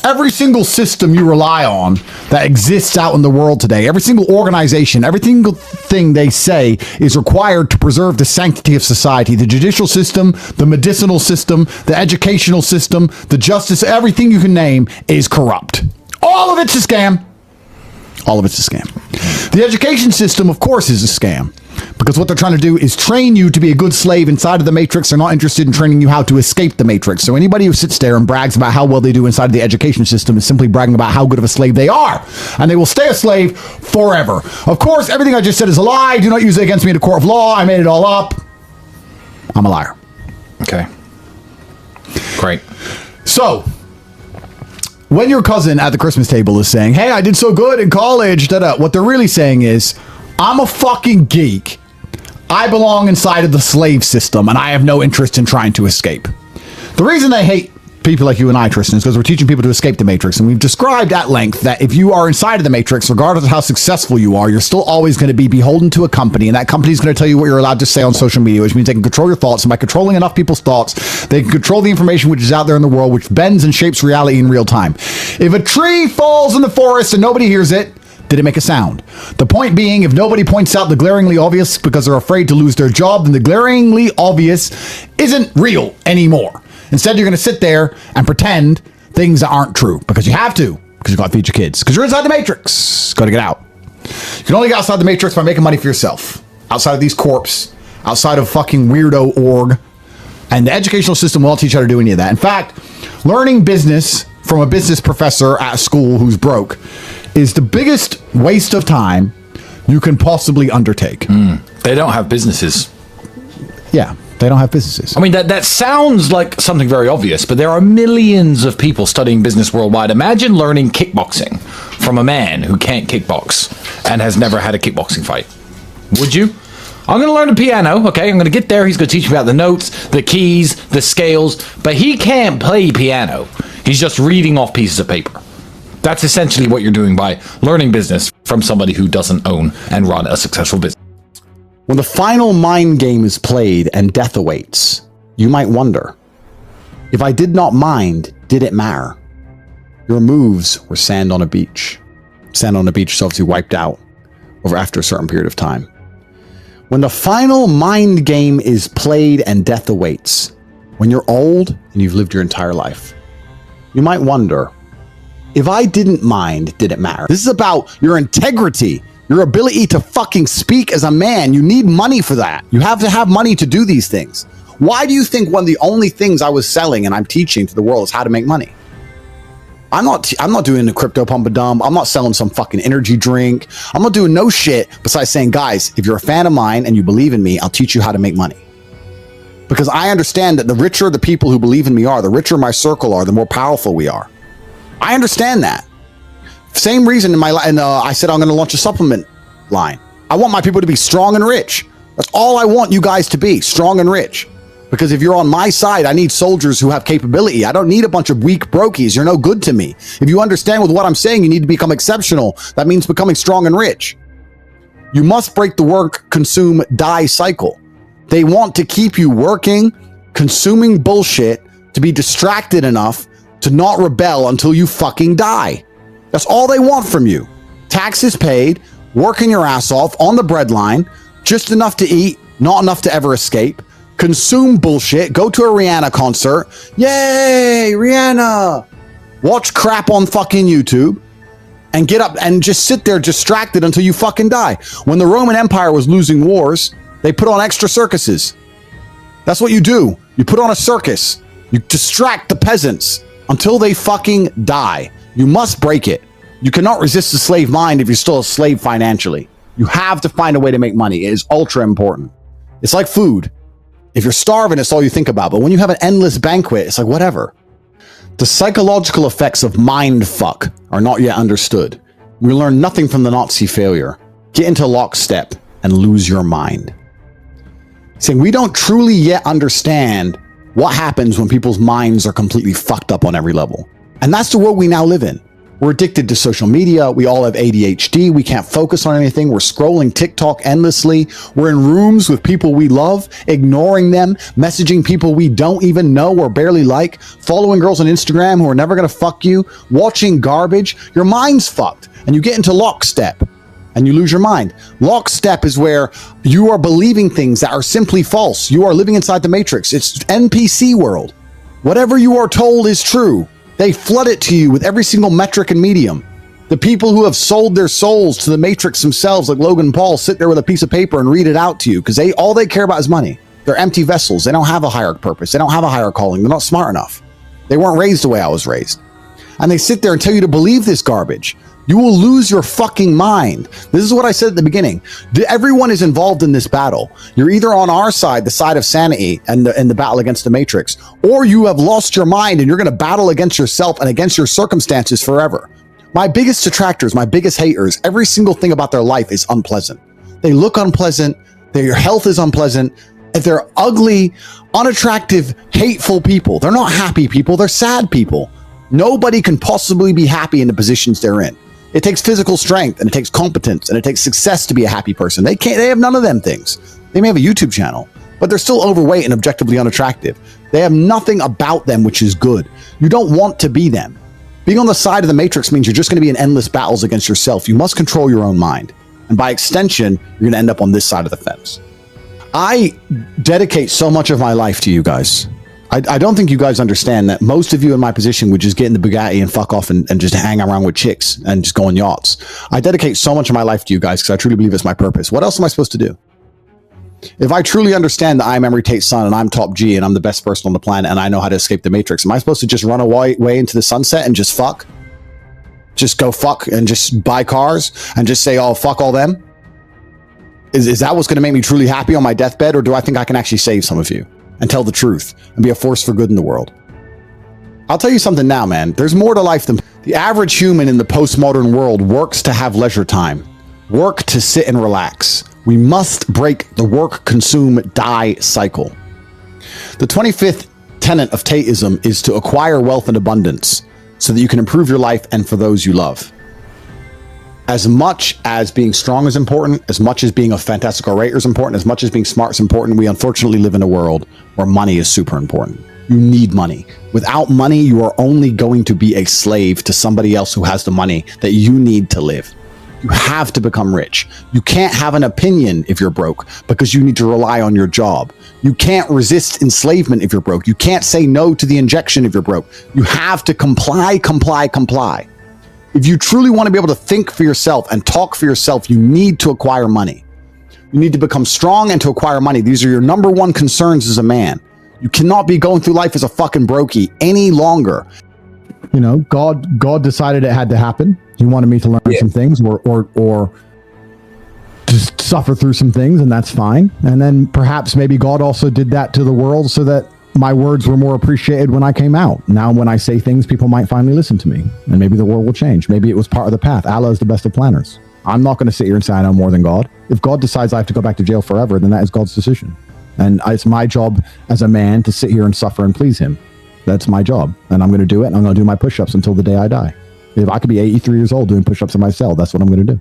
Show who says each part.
Speaker 1: Every single system you rely on that exists out in the world today, every single organization, every single thing they say is required to preserve the sanctity of society. The judicial system, the medicinal system, the educational system, the justice, everything you can name is corrupt. All of it's a scam. All of it's a scam. The education system, of course, is a scam. Because what they're trying to do is train you to be a good slave inside of the matrix. They're not interested in training you how to escape the matrix. So anybody who sits there and brags about how well they do inside of the education system is simply bragging about how good of a slave they are. And they will stay a slave forever. Of course, everything I just said is a lie. Do not use it against me in a court of law. I made it all up. I'm a liar.
Speaker 2: Okay. Great.
Speaker 1: So, when your cousin at the Christmas table is saying, hey, I did so good in college, what they're really saying is, I'm a fucking geek. I belong inside of the slave system, and I have no interest in trying to escape. The reason they hate people like you and I, Tristan, is because we're teaching people to escape the matrix. And we've described at length that if you are inside of the matrix, regardless of how successful you are, you're still always going to be beholden to a company. And that company is going to tell you what you're allowed to say on social media, which means they can control your thoughts. And by controlling enough people's thoughts, they can control the information which is out there in the world, which bends and shapes reality in real time. If a tree falls in the forest and nobody hears it, did it make a sound? The point being, if nobody points out the glaringly obvious because they're afraid to lose their job, then the glaringly obvious isn't real anymore. Instead, you're going to sit there and pretend things that aren't true because you have to, because you got to feed your kids, because you're inside the matrix. Got to get out. You can only get outside the matrix by making money for yourself. Outside of these corps, outside of fucking weirdo org. And the educational system won't teach you how to do any of that. In fact, learning business from a business professor at school who's broke is the biggest waste of time you can possibly undertake.
Speaker 2: They don't have businesses.
Speaker 1: Yeah, they don't have businesses.
Speaker 2: I mean, that sounds like something very obvious, but there are millions of people studying business worldwide. Imagine learning kickboxing from a man who can't kickbox and has never had a kickboxing fight. Would you? I'm going to learn the piano, okay? I'm going to get there. He's going to teach me about the notes, the keys, the scales, but he can't play piano. He's just reading off pieces of paper. That's essentially what you're doing by learning business from somebody who doesn't own and run a successful business.
Speaker 1: When the final mind game is played and death awaits, you might wonder, if I did not mind, did it matter? Your moves were sand on a beach. Sand on a beach is obviously wiped out over after a certain period of time. When the final mind game is played and death awaits, when you're old and you've lived your entire life, you might wonder, if I didn't mind, did it matter? This is about your integrity, your ability to fucking speak as a man. You need money for that. You have to have money to do these things. Why do you think one of the only things I was selling and I'm teaching to the world is how to make money? I'm not doing the crypto pump a dump. I'm not selling some fucking energy drink. I'm not doing no shit besides saying, guys, if you're a fan of mine and you believe in me, I'll teach you how to make money. Because I understand that the richer the people who believe in me are, the richer my circle are, the more powerful we are. I understand that. Same reason I said I'm going to launch a supplement line. I want my people to be strong and rich. That's all I want you guys to be, strong and rich. Because if you're on my side, I need soldiers who have capability. I don't need a bunch of weak brokies. You're no good to me. If you understand with what I'm saying, you need to become exceptional. That means becoming strong and rich. You must break the work, consume, die cycle. They want to keep you working, consuming bullshit, to be distracted enough to not rebel until you fucking die. That's all they want from you. Taxes paid, working your ass off on the breadline, just enough to eat, not enough to ever escape. Consume bullshit, go to a Rihanna concert. Yay, Rihanna. Watch crap on fucking YouTube and get up and just sit there distracted until you fucking die. When the Roman Empire was losing wars, they put on extra circuses. That's what you do. You put on a circus. You distract the peasants until they fucking die. You must break it. You cannot resist the slave mind if you're still a slave financially. You have to find a way to make money. It is ultra important. It's like food. If you're starving, it's all you think about. But when you have an endless banquet, it's like, whatever. The psychological effects of mind fuck are not yet understood. We learn nothing from the Nazi failure. Get into lockstep and lose your mind. Saying we don't truly yet understand what happens when people's minds are completely fucked up on every level. And that's the world we now live in. We're addicted to social media. We all have ADHD. We can't focus on anything. We're scrolling TikTok endlessly. We're in rooms with people we love, ignoring them, messaging people we don't even know or barely like, following girls on Instagram who are never going to fuck you, watching garbage. Your mind's fucked, and you get into lockstep and you lose your mind. Lockstep is where you are believing things that are simply false. You are living inside the matrix. It's NPC world. Whatever you are told is true. They flood it to you with every single metric and medium. The people who have sold their souls to the matrix themselves, like Logan Paul, sit there with a piece of paper and read it out to you because all they care about is money. They're empty vessels. They don't have a higher purpose. They don't have a higher calling. They're not smart enough. They weren't raised the way I was raised. And they sit there and tell you to believe this garbage. You will lose your fucking mind. This is what I said at the beginning. Everyone is involved in this battle. You're either on our side, the side of sanity and the battle against the matrix, or you have lost your mind and you're going to battle against yourself and against your circumstances forever. My biggest detractors, my biggest haters, every single thing about their life is unpleasant. They look unpleasant. Their health is unpleasant. They're ugly, unattractive, hateful people. They're not happy people. They're sad people. Nobody can possibly be happy in the positions they're in. It takes physical strength and it takes competence and it takes success to be a happy person. They have none of them things. They may have a YouTube channel, but they're still overweight and objectively unattractive. They have nothing about them which is good. You don't want to be them. Being on the side of the matrix means you're just going to be in endless battles against yourself. You must control your own mind. And by extension, you're going to end up on this side of the fence. I dedicate so much of my life to you guys. I don't think you guys understand that most of you in my position would just get in the Bugatti and fuck off and just hang around with chicks and just go on yachts. I dedicate so much of my life to you guys because I truly believe it's my purpose. What else am I supposed to do? If I truly understand that I'm Emery Tate's son and I'm top G and I'm the best person on the planet and I know how to escape the matrix, am I supposed to just run away into the sunset and just fuck? Just go fuck and just buy cars and just say, oh, fuck all them? Is that what's going to make me truly happy on my deathbed? Or do I think I can actually save some of you and tell the truth and be a force for good in the world? I'll tell you something now, man. There's more to life than the average human in the postmodern world works to have leisure time, work to sit and relax. We must break the work, consume, die cycle. The 25th tenet of Tateism is to acquire wealth and abundance so that you can improve your life and for those you love. As much as being strong is important, as much as being a fantastic orator is important, as much as being smart is important, we unfortunately live in a world where money is super important. You need money. Without money, you are only going to be a slave to somebody else who has the money that you need to live. You have to become rich. You can't have an opinion if you're broke because you need to rely on your job. You can't resist enslavement if you're broke. You can't say no to the injection if you're broke. You have to comply. If you truly want to be able to think for yourself and talk for yourself, you need to acquire money. You need to become strong and to acquire money. These are your number one concerns as a man. You cannot be going through life as a fucking brokey any longer. You know, God decided it had to happen. He wanted me to learn some things or just suffer through some things, and that's fine. And then perhaps maybe God also did that to the world so that my words were more appreciated when I came out. Now, when I say things, people might finally listen to me, and maybe the world will change. Maybe it was part of the path. Allah is the best of planners. I'm not going to sit here and say I know more than God. If God decides I have to go back to jail forever, then that is God's decision. And it's my job as a man to sit here and suffer and please him. That's my job. And I'm going to do it. And I'm going to do my push-ups until the day I die. If I could be 83 years old doing push-ups in my cell, that's what I'm going to do.